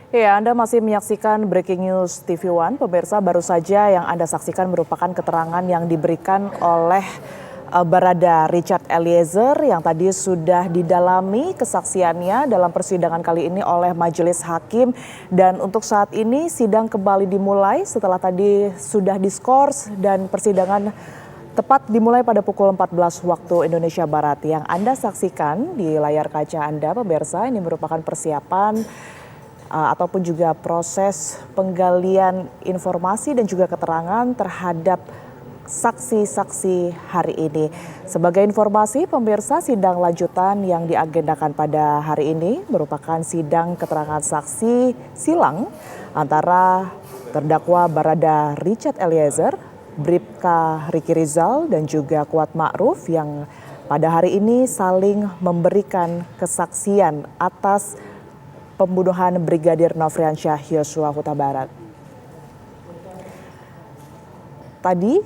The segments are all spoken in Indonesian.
Ya, Anda masih menyaksikan Breaking News TV One. Pemirsa, baru saja yang Anda saksikan merupakan keterangan yang diberikan oleh Barada Richard Eliezer yang tadi sudah didalami kesaksiannya dalam persidangan kali ini oleh Majelis Hakim. Dan untuk saat ini sidang kembali dimulai setelah tadi sudah diskors dan persidangan tepat dimulai pada pukul 14 waktu Indonesia Barat. Yang Anda saksikan di layar kaca Anda, pemirsa, ini merupakan persiapan ataupun juga proses penggalian informasi dan juga keterangan terhadap saksi-saksi hari ini. Sebagai informasi, pemirsa, sidang lanjutan yang diagendakan pada hari ini merupakan sidang keterangan saksi silang antara terdakwa Barada Richard Eliezer, Bribka Riki Rizal, dan juga Kuat Ma'ruf yang pada hari ini saling memberikan kesaksian atas pembunuhan Brigadir Nofriansyah Yosua Huta Barat. Tadi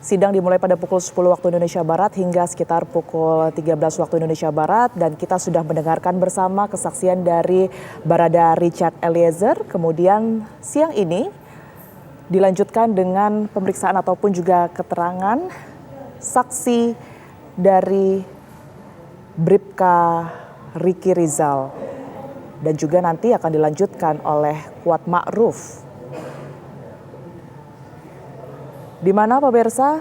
sidang dimulai pada pukul 10 waktu Indonesia Barat hingga sekitar pukul 13 waktu Indonesia Barat, dan kita sudah mendengarkan bersama kesaksian dari Barada Richard Eliezer. Kemudian siang ini dilanjutkan dengan pemeriksaan ataupun juga keterangan saksi dari Bribka Riki Rizal. Dan juga nanti akan dilanjutkan oleh Kuat Ma'ruf. Di mana pemirsa,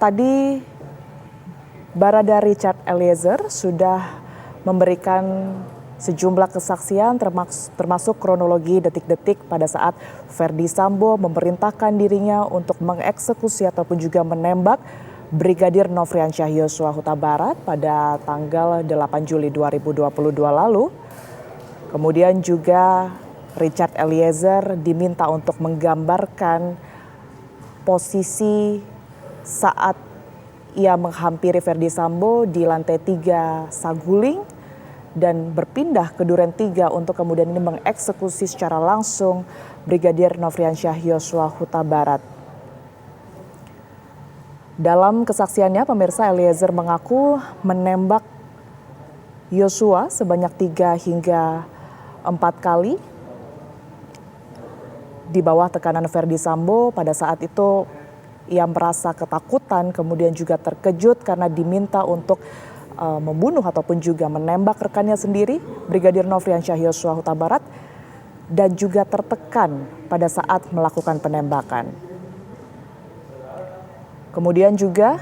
tadi Barada Richard Eliezer sudah memberikan sejumlah kesaksian termasuk kronologi detik-detik pada saat Ferdy Sambo memerintahkan dirinya untuk mengeksekusi ataupun juga menembak Brigadir Nofriansyah Yosua Huta Barat pada tanggal 8 Juli 2022 lalu. Kemudian juga Richard Eliezer diminta untuk menggambarkan posisi saat ia menghampiri Ferdy Sambo di lantai 3 Saguling dan berpindah ke Duren 3 untuk kemudian ini mengeksekusi secara langsung Brigadir Nofriansyah Yosua Huta Barat. Dalam kesaksiannya, pemirsa, Eliezer mengaku menembak Yosua sebanyak 3 hingga 4 kali di bawah tekanan Ferdy Sambo. Pada saat itu ia merasa ketakutan, kemudian juga terkejut karena diminta untuk membunuh ataupun juga menembak rekannya sendiri, Brigadir Nofriansyah Yosua Huta Barat, dan juga tertekan pada saat melakukan penembakan. Kemudian juga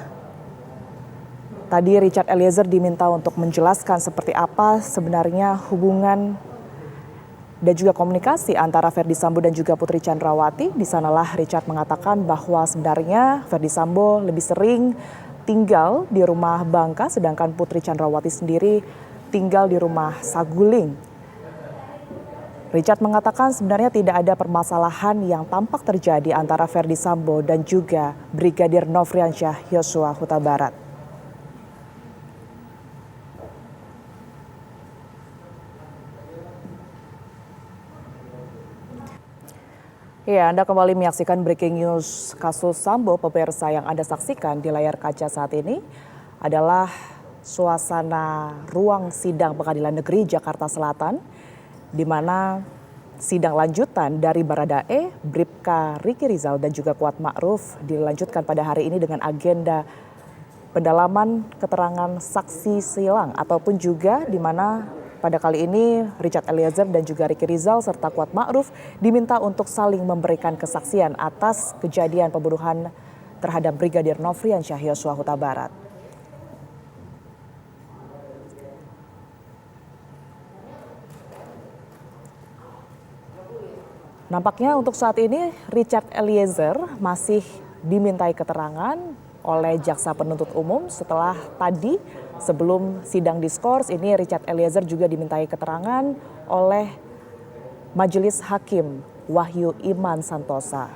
tadi Richard Eliezer diminta untuk menjelaskan seperti apa sebenarnya hubungan dan juga komunikasi antara Ferdy Sambo dan juga Putri Chandrawati. Di sanalah Richard mengatakan bahwa sebenarnya Ferdy Sambo lebih sering tinggal di rumah Bangka, sedangkan Putri Chandrawati sendiri tinggal di rumah Saguling. Richard mengatakan sebenarnya tidak ada permasalahan yang tampak terjadi antara Ferdy Sambo dan juga Brigadir Nofriansyah Yosua Huta Barat. Ya, Anda kembali menyaksikan Breaking News kasus Sambo. Pemirsa, yang Anda saksikan di layar kaca saat ini adalah suasana ruang sidang Pengadilan Negeri Jakarta Selatan, di mana sidang lanjutan dari Baradae, Bribka Riki Rizal, dan juga Kuat Ma'ruf dilanjutkan pada hari ini dengan agenda pendalaman keterangan saksi silang ataupun juga di mana pada kali ini Richard Eliezer dan juga Riki Rizal serta Kuat Ma'ruf diminta untuk saling memberikan kesaksian atas kejadian pembunuhan terhadap Brigadir Nofriansyah Yosua Huta Barat. Nampaknya untuk saat ini Richard Eliezer masih dimintai keterangan oleh jaksa penuntut umum. Setelah tadi sebelum sidang diskors ini Richard Eliezer juga dimintai keterangan oleh Majelis Hakim Wahyu Iman Santosa.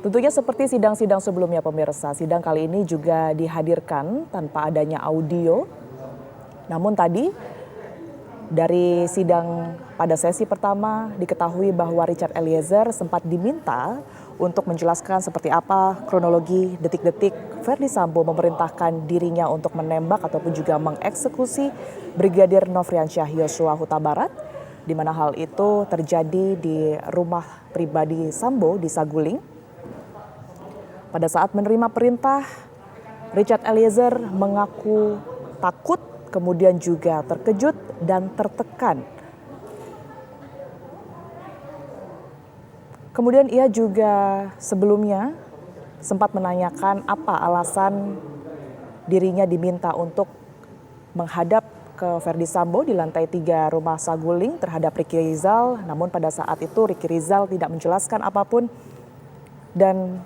Tentunya seperti sidang-sidang sebelumnya, pemirsa, sidang kali ini juga dihadirkan tanpa adanya audio. Namun tadi dari sidang pada sesi pertama diketahui bahwa Richard Eliezer sempat diminta untuk menjelaskan seperti apa kronologi detik-detik Verdi Sambo memerintahkan dirinya untuk menembak ataupun juga mengeksekusi Brigadir Nofriansyah Yosua Huta Barat, di mana hal itu terjadi di rumah pribadi Sambo di Saguling. Pada saat menerima perintah, Richard Eliezer mengaku takut, kemudian juga terkejut dan tertekan. Kemudian ia juga sebelumnya sempat menanyakan apa alasan dirinya diminta untuk menghadap ke Verdi Sambo di lantai 3 rumah Saguling terhadap Ricky Rizal. Namun pada saat itu Ricky Rizal tidak menjelaskan apapun, dan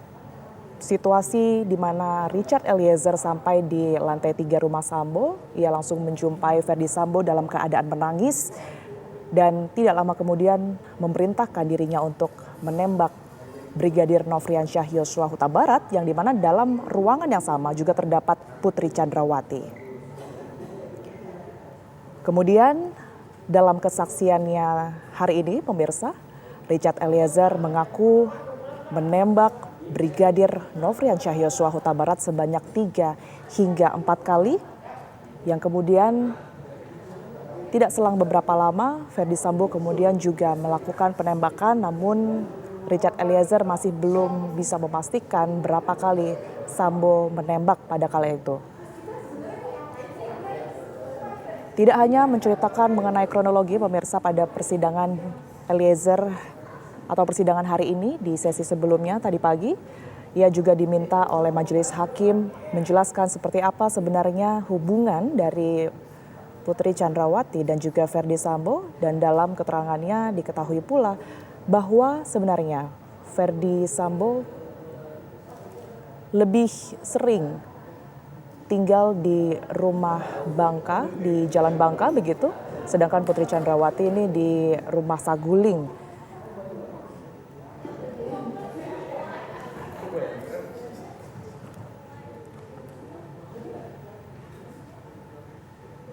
situasi di mana Richard Eliezer sampai di lantai 3 rumah Sambo, ia langsung menjumpai Verdi Sambo dalam keadaan menangis dan tidak lama kemudian memerintahkan dirinya untuk menembak Brigadir Nofriansyah Yosua Huta Barat, yang di mana dalam ruangan yang sama juga terdapat Putri Chandrawati. Kemudian dalam kesaksiannya hari ini, pemirsa, Richard Eliezer mengaku menembak Brigadir Nofriansyah Yosua Huta Barat sebanyak 3 hingga 4 kali, yang kemudian tidak selang beberapa lama Verdi Sambo kemudian juga melakukan penembakan, namun Richard Eliezer masih belum bisa memastikan berapa kali Sambo menembak pada kala itu. Tidak hanya menceritakan mengenai kronologi, pemirsa, pada persidangan Eliezer atau persidangan hari ini, di sesi sebelumnya tadi pagi, ia juga diminta oleh majelis hakim menjelaskan seperti apa sebenarnya hubungan dari Putri Chandrawati dan juga Verdi Sambo, dan dalam keterangannya diketahui pula bahwa sebenarnya Verdi Sambo lebih sering tinggal di rumah Bangka, di Jalan Bangka begitu, sedangkan Putri Chandrawati ini di rumah Saguling